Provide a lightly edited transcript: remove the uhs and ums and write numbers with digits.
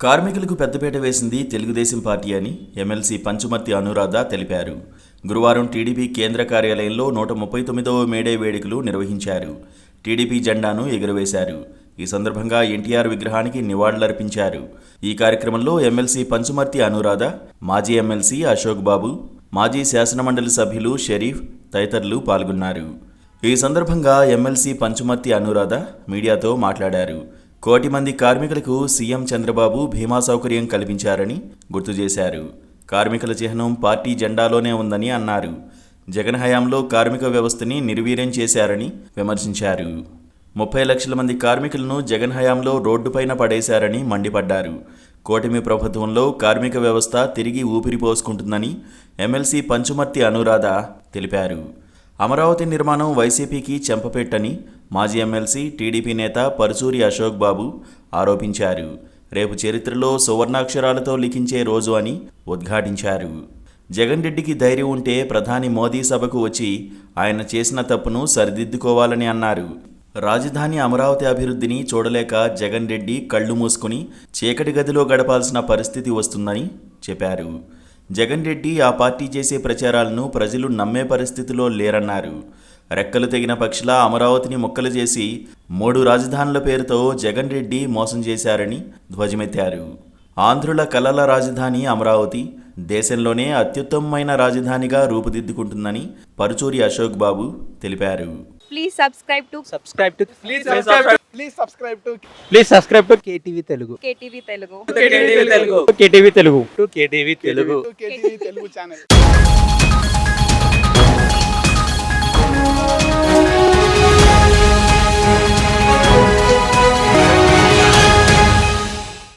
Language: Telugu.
కార్మికులకు పెద్దపీట వేసింది తెలుగుదేశం పార్టీ అని ఎమ్మెల్సీ పంచుమర్తి అనురాధ తెలిపారు. గురువారం టీడీపీ కేంద్ర కార్యాలయంలో 139వ మేడే వేడుకలు నిర్వహించారు. టీడీపీ జెండాను ఎగురవేశారు. ఈ సందర్భంగా ఎన్టీఆర్ విగ్రహానికి నివాళులర్పించారు. ఈ కార్యక్రమంలో ఎమ్మెల్సీ పంచుమర్తి అనురాధ, మాజీ ఎమ్మెల్సీ అశోక్ బాబు, మాజీ శాసనమండలి సభ్యులు షరీఫ్ తదితరులు పాల్గొన్నారు. ఈ సందర్భంగా ఎమ్మెల్సీ పంచుమర్తి అనురాధ మీడియాతో మాట్లాడారు. 1 కోటి మంది కార్మికులకు సీఎం చంద్రబాబు బీమా సౌకర్యం కల్పించారని గుర్తు చేశారు. కార్మికుల చిహ్నం పార్టీ జెండాలోనే ఉందని అన్నారు. జగన్ హయాంలో కార్మిక వ్యవస్థని నిర్వీర్యం చేశారని విమర్శించారు. 30 లక్షల మంది కార్మికులను జగన్ హయాంలో రోడ్డుపైన పడేశారని మండిపడ్డారు. కూటమి ప్రభుత్వంలో కార్మిక వ్యవస్థ తిరిగి ఊపిరిపోసుకుంటుందని ఎమ్మెల్సీ పంచుమర్తి అనురాధ తెలిపారు. అమరావతి నిర్మాణం వైసీపీకి చెంపపెట్టని మాజీ ఎమ్మెల్సీ టీడీపీ నేత పరుచూరి అశోక్ బాబు ఆరోపించారు. రేపు చరిత్రలో సువర్ణాక్షరాలతో లిఖించే రోజు అని ఉద్ఘాటించారు. జగన్ రెడ్డికి ధైర్యం ఉంటే ప్రధాని మోదీ సభకు వచ్చి ఆయన చేసిన తప్పును సరిదిద్దుకోవాలని అన్నారు. రాజధాని అమరావతి అభివృద్ధిని చూడలేక జగన్ రెడ్డి కళ్ళు మూసుకుని చీకటి గదిలో గడపాల్సిన పరిస్థితి వస్తుందని చెప్పారు. జగన్ రెడ్డి ఆ పార్టీ చేసే ప్రచారాలను ప్రజలు నమ్మే పరిస్థితిలో లేరన్నారు. రెక్కలు తెగిన పక్షిలా అమరావతిని ముక్కలు చేసి 3 రాజధానుల పేరుతో జగన్ రెడ్డి మోసం చేశారని ధ్వజమెత్తారు. ఆంధ్రుల కలల రాజధాని అమరావతి దేశంలోనే అత్యుత్తమమైన రాజధానిగా రూపుదిద్దుకుంటుందని పరుచూరి అశోక్ బాబు తెలిపారు. Please subscribe to KTV Telugu. KTV Telugu. KTV Telugu channel.